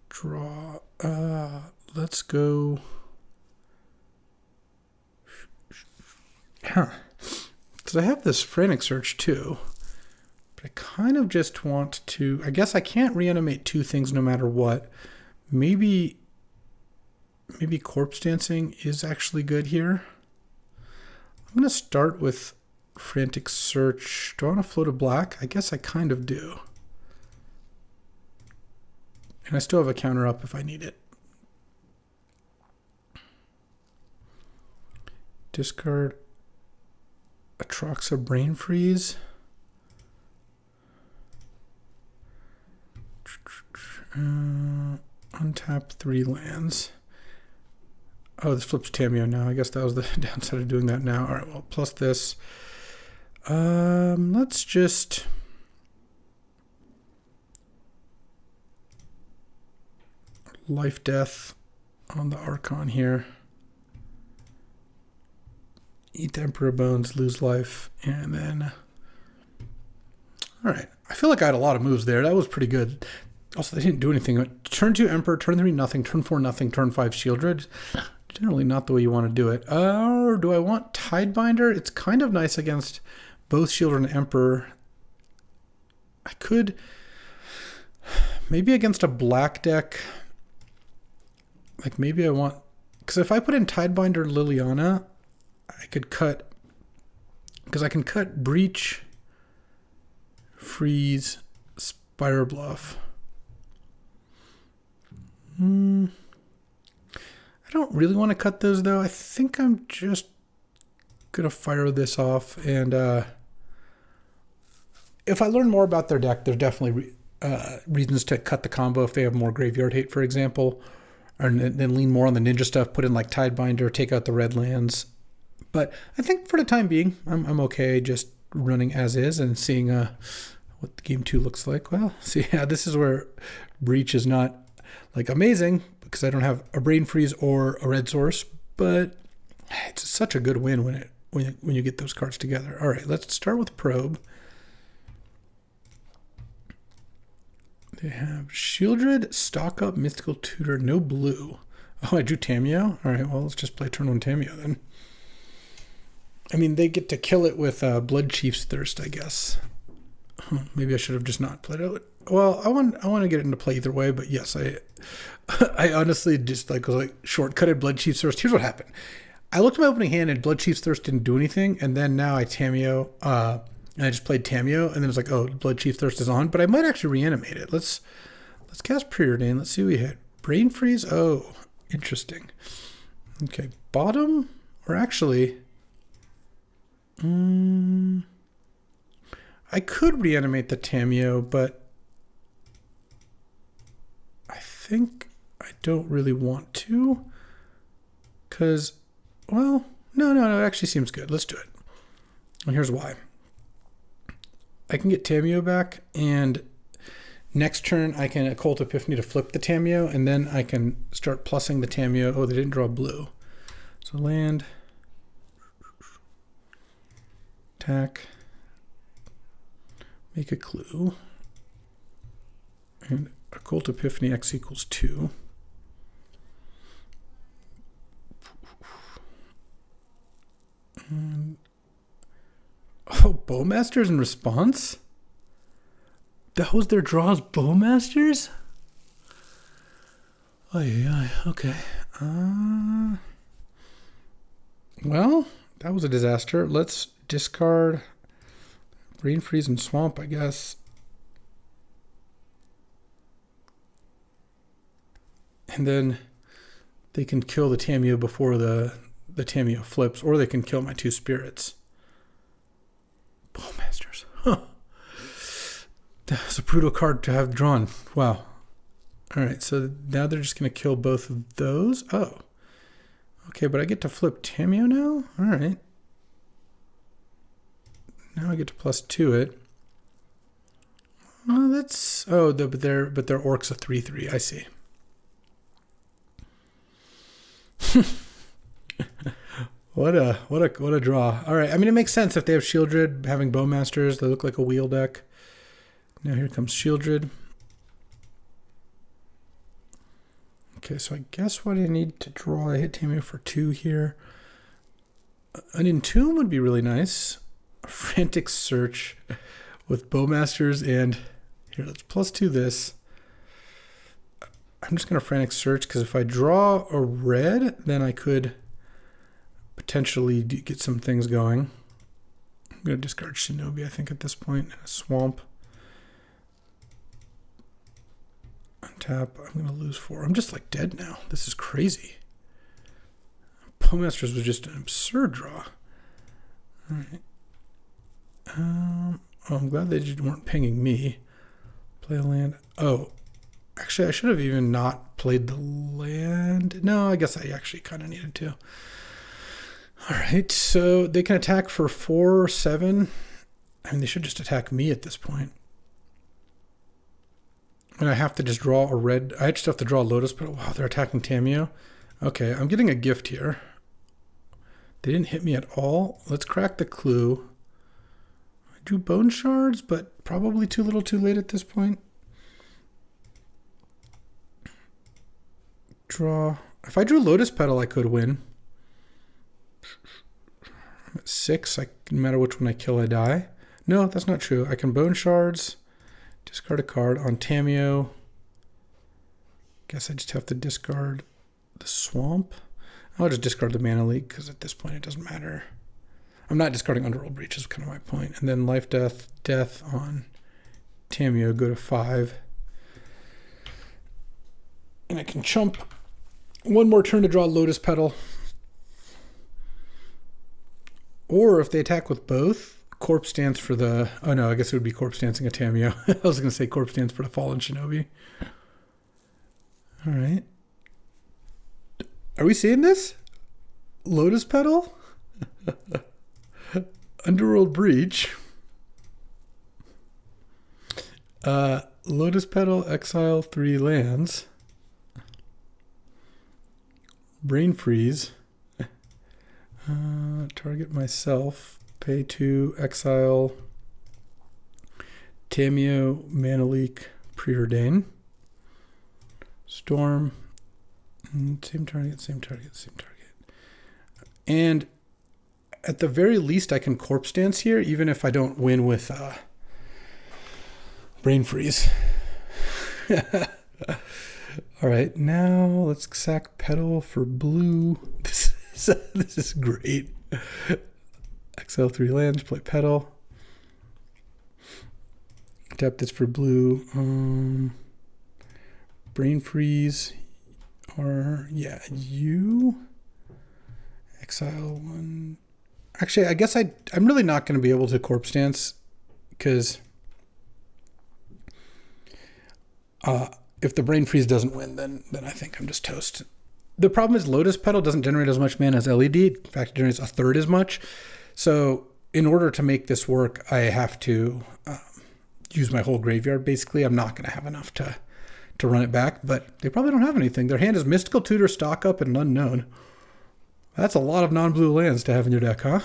Speaker 1: Draw. Let's go. Huh. Because I have this Frantic Search too. But I kind of just want to... I guess I can't reanimate 2 things no matter what. Maybe Corpse Dancing is actually good here. I'm going to start with Frantic Search. Do I want to float a black? I guess I kind of do. And I still have a counter up if I need it. Discard Atraxa Brain Freeze. Untap 3 lands. Oh, this flips Tamiyo now. I guess that was the downside of doing that now. All right, well, plus this. Let's just... life death on the Archon here. Eat the Emperor Bones, lose life, and then... Alright, I feel like I had a lot of moves there. That was pretty good. Also, they didn't do anything. Turn 2 Emperor, turn 3 nothing, turn 4 nothing, turn 5 Shieldred. Generally not the way you want to do it. Or do I want Tidebinder? It's kind of nice against both Shieldred and Emperor. I could... maybe against a black deck... like maybe I want... because if I put in Tidebinder Liliana, I could cut... because I can cut Breach, Freeze, Spire Bluff. I don't really want to cut those though. I think I'm just going to fire this off. And if I learn more about their deck, there's definitely reasons to cut the combo if they have more graveyard hate, for example. Or then lean more on the ninja stuff, put in like Tidebinder, take out the red lands. But I think for the time being, I'm okay just running as is and seeing what the game 2 looks like. Well, see, yeah, this is where Breach is not like amazing because I don't have a Brain Freeze or a red source, but it's such a good win when you get those cards together. All right, let's start with Probe. They have Shieldred, Stock Up, Mystical Tutor, no blue. Oh, I drew Tamiyo? All right, well, let's just play turn 1 Tamiyo then. I mean, they get to kill it with Blood Chief's Thirst, I guess. Maybe I should have just not played it. Well, I want to get it into play either way, but yes, I honestly just was shortcutted Blood Chief's Thirst. Here's what happened. I looked at my opening hand and Blood Chief's Thirst didn't do anything, and then now I Tamiyo, and I just played Tamiyo, and then it's like, oh, Blood Chief Thirst is on, but I might actually reanimate it. Let's cast Preordain. Let's see what we hit. Brain Freeze. Oh, interesting. Okay, bottom, or actually, I could reanimate the Tamiyo, but I think I don't really want to, because, well, no, it actually seems good. Let's do it. And here's why. I can get Tamiyo back, and next turn I can Occult Epiphany to flip the Tamiyo, and then I can start plussing the Tamiyo. Oh, they didn't draw blue. So land, attack, make a clue, and Occult Epiphany X equals 2. And oh, Bowmasters in response? That was their draws, Bowmasters? Oh, yeah, okay. Well, that was a disaster. Let's discard Brain Freeze and Swamp, I guess. And then they can kill the Tamiyo before the Tamiyo flips, or they can kill my 2 spirits. Bowmasters. Huh. That's a brutal card to have drawn. Wow. All right, so now they're just going to kill both of those. Oh. Okay, but I get to flip Tamiyo now? All right. Now I get to +2 it. Oh, that's... oh, but their Orc's a 3/3. I see. What a draw. All right. I mean, it makes sense if they have Shieldred having Bowmasters. They look like a wheel deck. Now here comes Shieldred. Okay, so I guess what I need to draw, I hit Tamiyo for 2 here. An Entomb would be really nice. A Frantic Search with Bowmasters, and here, let's +2 this. I'm just going to Frantic Search because if I draw a red, then I could potentially get some things going. I'm going to discard Shinobi, I think, at this point. A Swamp. Untap. I'm going to lose 4. I'm just like dead now. This is crazy. Bowmasters was just an absurd draw. All right. Oh, I'm glad they weren't pinging me. Play a land. Oh. Actually, I should have even not played the land. No, I guess I actually kind of needed to. All right, so they can attack for 4 or 7. I mean, they should just attack me at this point. And I have to just draw a red. I just have to draw a lotus, but wow, they're attacking Tamiyo. Okay, I'm getting a gift here. They didn't hit me at all. Let's crack the clue. I drew bone shards, but probably too little too late at this point. Draw. If I drew lotus petal, I could win. I'm at 6. No matter which one I kill, I die. No, that's not true. I can bone shards. Discard a card on Tamiyo. Guess I just have to discard the swamp. I'll just discard the mana leak because at this point it doesn't matter. I'm not discarding Underworld Breach is kind of my point. And then life, death on Tamiyo, go to 5. And I can chump one more turn to draw Lotus Petal. Or if they attack with both, Corpse Dance for the... Oh no, I guess it would be Corpse Dancing a Tamiyo. I was going to say Corpse Dance for the Fallen Shinobi. All right. Are we seeing this? Lotus Petal? Underworld Breach. Lotus Petal, exile 3 lands. Brain Freeze. Target myself. Pay 2, exile. Tamiyo, Mana Leak, Preordain. Storm. Same target, same target, same target. And at the very least, I can Corpse Dance here, even if I don't win with Brain Freeze. All right, now let's sack Petal for blue. This is great. Exile 3 lands, play Petal. Tap this for blue. Brain Freeze. Or, yeah, you. Exile 1. Actually, I guess I'm really not going to be able to Corpse Dance because if the Brain Freeze doesn't win, then I think I'm just toast. The problem is Lotus Petal doesn't generate as much mana as LED. In fact, it generates a third as much. So in order to make this work, I have to use my whole graveyard, basically. I'm not going to have enough to run it back, but they probably don't have anything. Their hand is Mystical Tutor, Stock Up, and Unknown. That's a lot of non-blue lands to have in your deck, huh?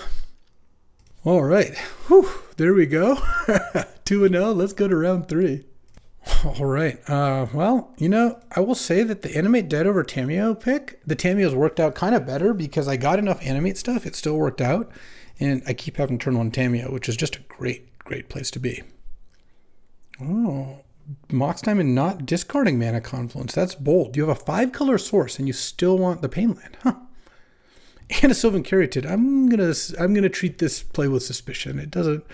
Speaker 1: All right. Whew, there we go. 2-0. Let's go to round 3. All right. Well, you know, I will say that the Animate Dead over Tamiyo pick, the Tamiyo's worked out kind of better because I got enough Animate stuff. It still worked out. And I keep having turn 1 Tamiyo, which is just a great, great place to be. Oh, Mox Diamond not discarding Mana Confluence. That's bold. You have a 5-color source and you still want the Pain Land, huh? And a Sylvan Caryatid. I'm gonna treat this play with suspicion. It doesn't.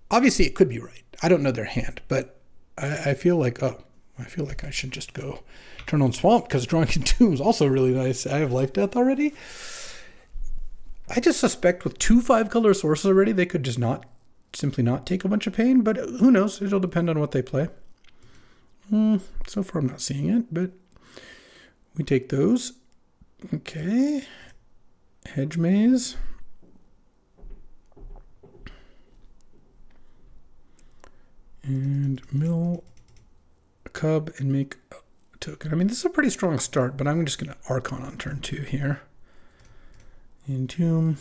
Speaker 1: Obviously, it could be right. I don't know their hand, but I feel like I should just go turn on Swamp because Drawing Tomb is also really nice. I have Life Death already. I just suspect with 2 5-color sources already, they could just simply not take a bunch of pain. But who knows? It'll depend on what they play. So far, I'm not seeing it, but we take those. Okay. Hedge Maze. And mill a cub and make a token. I mean, this is a pretty strong start, but I'm just going to Archon on turn 2 here. Entomb.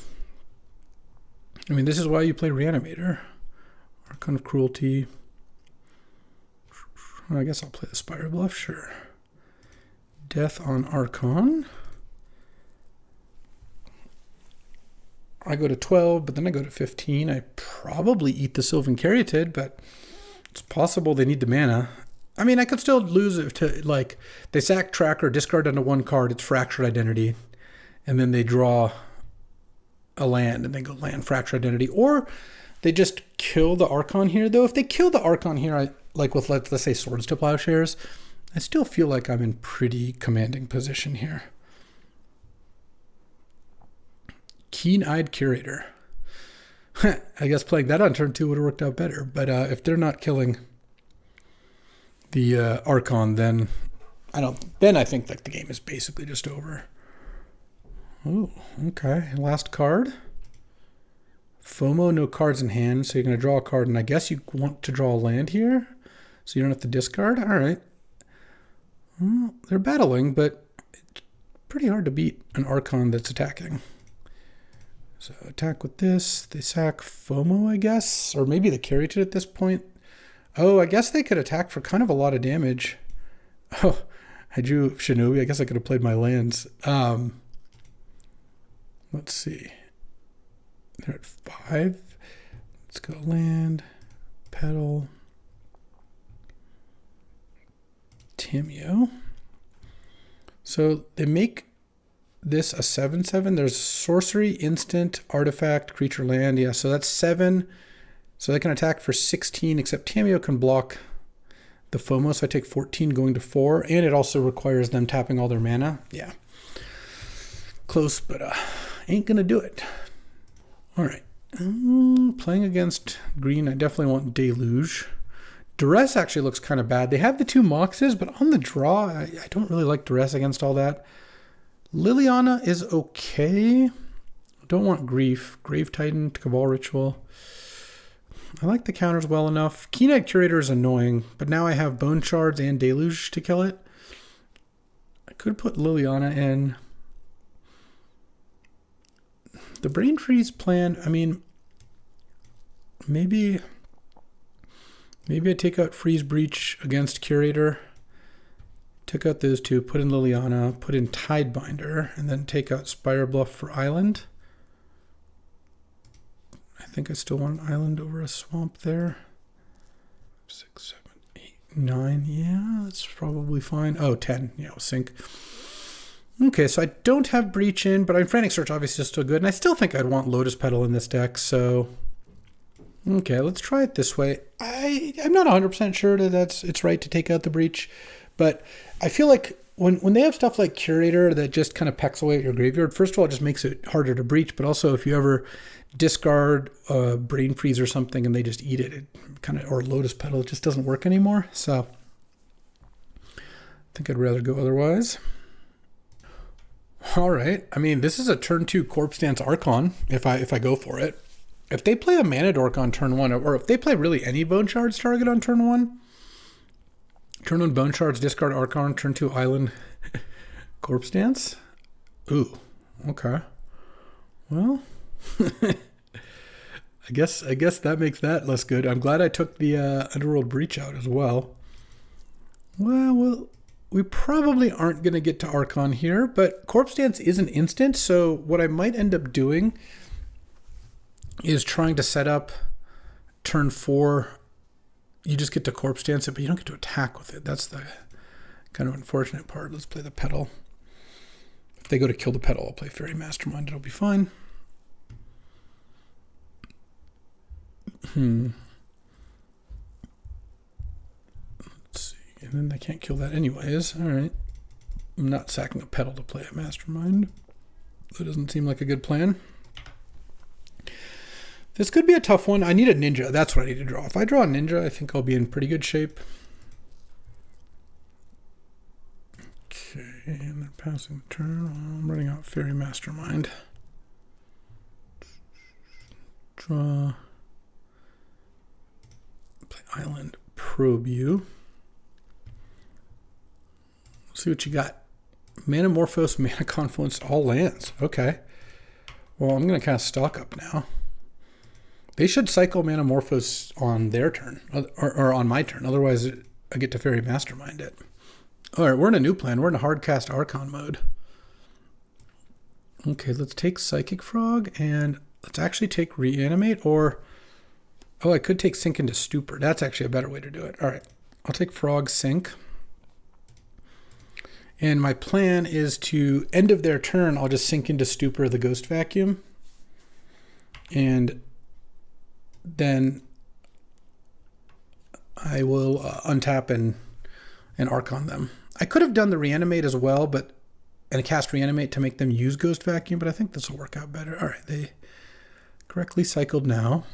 Speaker 1: I mean, this is why you play Reanimator. Archon of Cruelty. I guess I'll play the Spire Bluff, sure. Death on Archon. I go to 12, but then I go to 15. I probably eat the Sylvan Caryatid, but it's possible they need the mana. I mean, I could still lose it to, like, they sack Tracker, discard onto 1 card, it's Fractured Identity, and then they draw a land, and they go land Fractured Identity. Or they just kill the Archon here, though. If they kill the Archon here, like with, let's say, Swords to Plowshares, I still feel like I'm in pretty commanding position here. Keen-Eyed Curator. I guess playing that on turn 2 would have worked out better. But if they're not killing the Archon, then I think like the game is basically just over. Oh, okay. Last card. FOMO, no cards in hand, so you're going to draw a card, and I guess you want to draw a land here, so you don't have to discard. All right. Well, they're battling, but it's pretty hard to beat an Archon that's attacking. So attack with this. They sack FOMO, I guess, or maybe they carried it at this point. Oh, I guess they could attack for kind of a lot of damage. Oh, I drew Shinobi. I guess I could have played my lands. Let's see. They're at 5. Let's go land, petal, Tamiyo. So they make this a 7/7. There's sorcery, instant, artifact, creature, land. Yeah, so that's 7. So they can attack for 16, except Tamiyo can block the FOMO. So I take 14 going to 4. And it also requires them tapping all their mana. Yeah. Close, but ain't going to do it. All right. Playing against green, I definitely want Deluge. Duress actually looks kind of bad. They have the 2 Moxes, but on the draw, I don't really like Duress against all that. Liliana is okay. Don't want Grief. Grave Titan, Cabal Ritual. I like the counters well enough. Keen-Eyed Curator is annoying, but now I have Bone Shards and Deluge to kill it. I could put Liliana in. The Brain Freeze plan, I mean, maybe I take out Freeze Breach against Curator. Took out those 2, put in Liliana, put in Tidebinder, and then take out Spire Bluff for Island. I think I still want an Island over a swamp there. 6, 7, 8, 9. Yeah, that's probably fine. Oh, 10. Yeah, we'll sink. Okay, so I don't have Breach in, but Frantic Search obviously is still good, and I still think I'd want Lotus Petal in this deck, so... Okay, let's try it this way. I'm not 100% sure that it's right to take out the Breach, but I feel like when they have stuff like Curator that just kind of pecks away at your graveyard, first of all, it just makes it harder to breach, but also if you ever discard a Brain Freeze or something and they just eat it, or Lotus Petal, it just doesn't work anymore, so I think I'd rather go otherwise. All right. I mean, this is a turn 2 Corpse Dance Archon if I go for it. If they play a Mana Dork on turn 1, or if they play really any Bone Shards target on turn 1, turn 1 Bone Shards, discard Archon, turn 2 Island, Corpse Dance. Ooh, okay. Well, I guess that makes that less good. I'm glad I took the Underworld Breach out as well. Well, we probably aren't going to get to Archon here, but Corpse Dance is an instant, so what I might end up doing is trying to set up turn 4. You just get to Corpse Dance it, but you don't get to attack with it. That's the kind of unfortunate part. Let's play the Petal. If they go to kill the Petal, I'll play Fairy Mastermind. It'll be fine. And then they can't kill that anyways. All right. I'm not sacking a Petal to play a Mastermind. That doesn't seem like a good plan. This could be a tough one. I need a Ninja. That's what I need to draw. If I draw a Ninja, I think I'll be in pretty good shape. Okay, and they're passing the turn. I'm running out Fairy Mastermind. Draw. Play Island, Probe you. See what you got. Manamorphose, Mana Confluence, all lands. Okay. Well, I'm going to kind of stock up now. They should cycle Manamorphose on their turn, or on my turn. Otherwise, I get to Fairy Mastermind it. All right, we're in a new plan. We're in a Hardcast Archon mode. Okay, let's take Psychic Frog, and let's actually take Reanimate, or... Oh, I could take Sink into Stupor. That's actually a better way to do it. All right, I'll take Frog Sink. And my plan is to, end of their turn, I'll just sink into Stupor the Ghost Vacuum. And then I will untap and Archon them. I could have done the Reanimate as well, and cast Reanimate to make them use Ghost Vacuum, but I think this will work out better. All right, they correctly cycled now.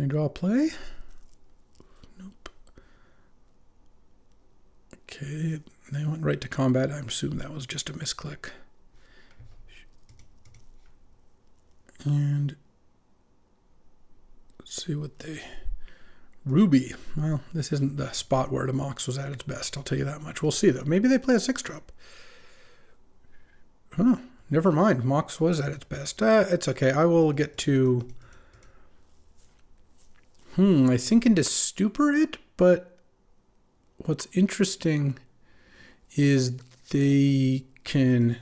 Speaker 1: Can I draw a play? Nope. Okay, they went right to combat. I'm assuming that was just a misclick. And let's see what they... Ruby. Well, this isn't the spot where the Mox was at its best, I'll tell you that much. We'll see, though. Maybe they play a 6-drop. Oh, never mind. Mox was at its best. It's okay. I will get to... I sink into Stupor it, but what's interesting is they can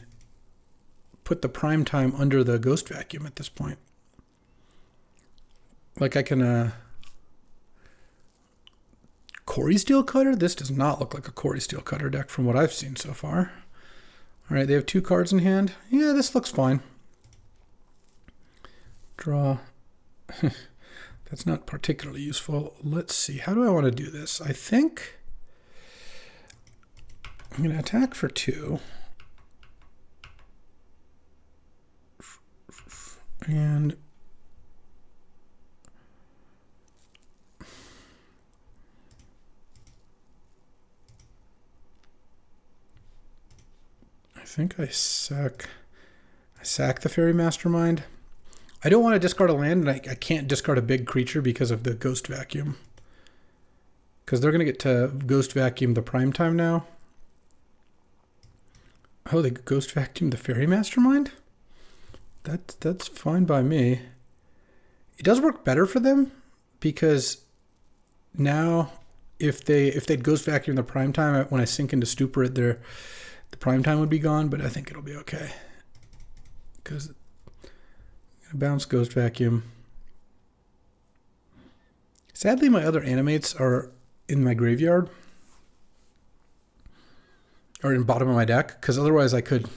Speaker 1: put the prime time under the Ghost Vacuum at this point. Like I can... Quarry Steel Cutter? This does not look like a Quarry Steel Cutter deck from what I've seen so far. All right, they have 2 cards in hand. Yeah, this looks fine. Draw. That's not particularly useful. Let's see. How do I want to do this? I think I'm going to attack for 2. And I think I sack the Fairy Mastermind. I don't want to discard a land, and I can't discard a big creature because of the Ghost Vacuum. Because they're going to get to Ghost Vacuum the prime time now. Oh, they Ghost Vacuum the Fairy Mastermind? That's fine by me. It does work better for them because now if they'd Ghost Vacuum the prime time, when I sink into Stupor it, the prime time would be gone, but I think it'll be okay. Because bounce Ghost Vacuum. Sadly, my other animates are in my graveyard. Or in bottom of my deck, because otherwise I could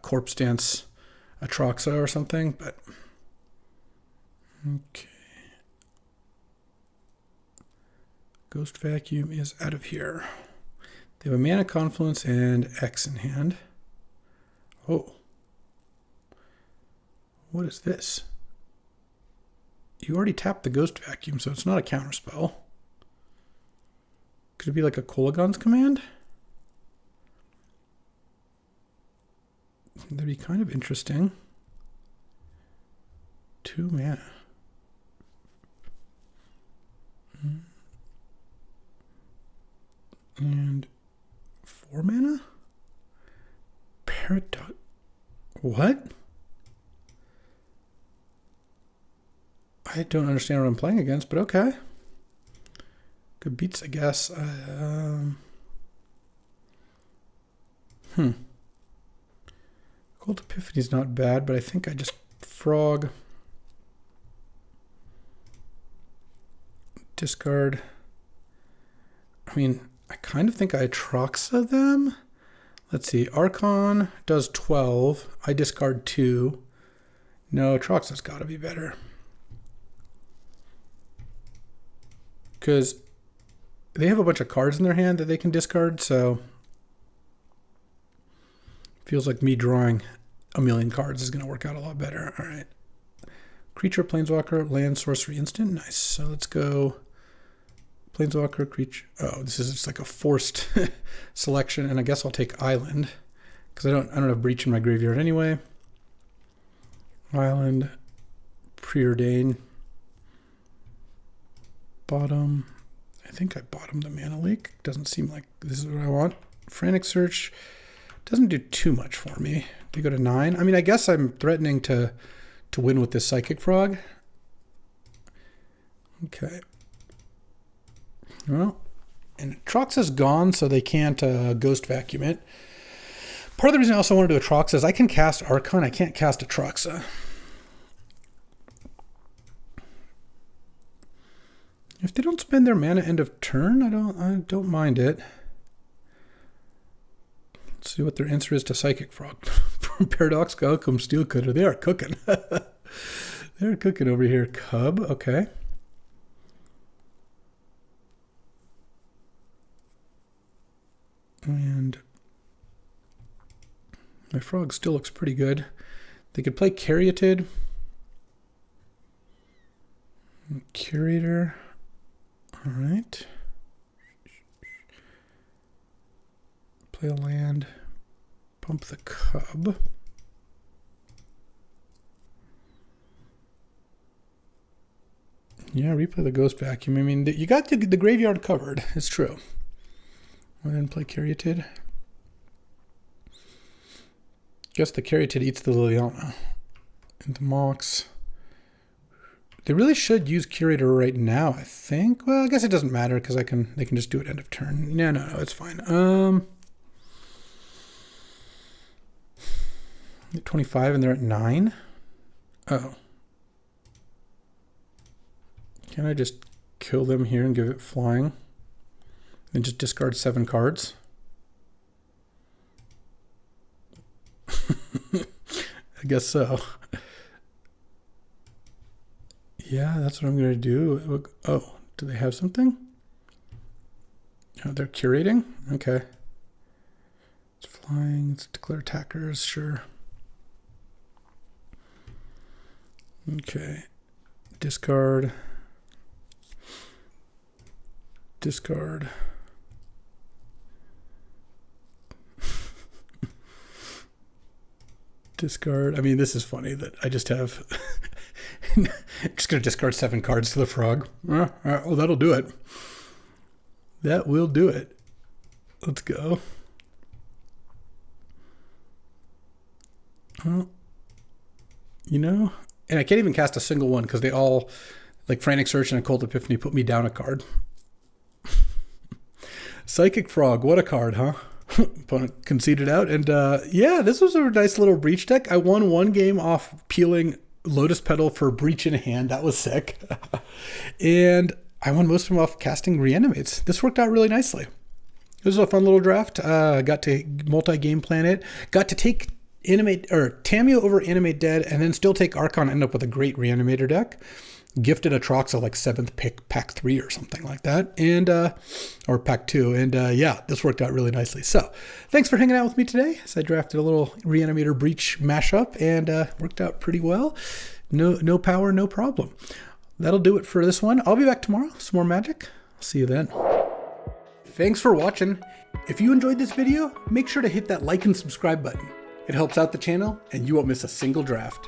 Speaker 1: Corpse Dance Atraxa or something, but... Okay. Ghost Vacuum is out of here. They have a Mana Confluence and X in hand. Oh. What is this? You already tapped the Ghost Vacuum, so it's not a counterspell. Could it be like a Kolagon's Command? That'd be kind of interesting. 2 mana. And 4 mana? Paradox. What? I don't understand what I'm playing against, but okay. Good beats, I guess. Cold Epiphany's not bad, but I think I just frog. Discard. I mean, I kind of think I Atraxa them. Let's see. Archon does 12. I discard 2. No, Atraxa's got to be better. Because they have a bunch of cards in their hand that they can discard, so feels like me drawing a million cards is going to work out a lot better. All right. Creature, Planeswalker, Land, Sorcery, Instant. Nice. So let's go Planeswalker, Creature. Oh, this is just like a forced selection, and I guess I'll take Island because I don't have Breach in my graveyard anyway. Island, Preordain. Bottom. I think I bottomed the Mana Leak. Doesn't seem like this is what I want. Frantic Search doesn't do too much for me. They go to 9. I mean, I guess I'm threatening to win with this Psychic Frog. Okay. Well, and Atraxa's gone, so they can't Ghost Vacuum it. Part of the reason I also want to do Atraxa is I can cast Archon. I can't cast Atraxa. If they don't spend their mana end of turn, I don't mind it. Let's see what their answer is to Psychic Frog. Paradoxical Outcome, Steel Cutter. They are cooking. They're cooking over here. Cub, okay. And my frog still looks pretty good. They could play Caryatid. Curator. All right. Play a land. Pump the Cub. Yeah, replay the Ghost Vacuum. I mean, you got the graveyard covered. It's true. Go ahead and play Caryatid. Guess the Caryatid eats the Liliana. Into Mox. They really should use Curator right now, I think. Well, I guess it doesn't matter because they can just do it end of turn. No, it's fine. 25 and they're at 9. Oh. Can I just kill them here and give it flying? And just discard 7 cards? I guess so. Yeah, that's what I'm going to do. Oh, do they have something? Oh, they're curating? Okay. It's flying. It's declare attackers. Sure. Okay. Discard. Discard. Discard. I mean, this is funny that I just have... just going to discard 7 cards to the frog. Oh, that'll do it. That will do it. Let's go. Well, you know... And I can't even cast a single one because they all, like Frantic Search and Occult Epiphany, put me down a card. Psychic Frog, what a card, huh? Opponent conceded out. And yeah, this was a nice little Breach deck. I won 1 game off peeling Lotus Petal for Breach in hand. That was sick. And I won most of them off casting Reanimates. This worked out really nicely. It was a fun little draft. Got to multi-game plan it. Got to take Tamiyo over Animate Dead, and then still take Archon, end up with a great Reanimator deck. Gifted Atraxa like 7th pick, pack 3 or something like that, and or pack 2, and yeah, this worked out really nicely. So thanks for hanging out with me today as I drafted a little Reanimator Breach mashup, and worked out pretty well. No power, no problem. That'll do it for this one. I'll be back tomorrow, some more Magic. I'll see you then. Thanks for watching. If you enjoyed this video, make sure to hit that like and subscribe button. It helps out the channel, and you won't miss a single draft.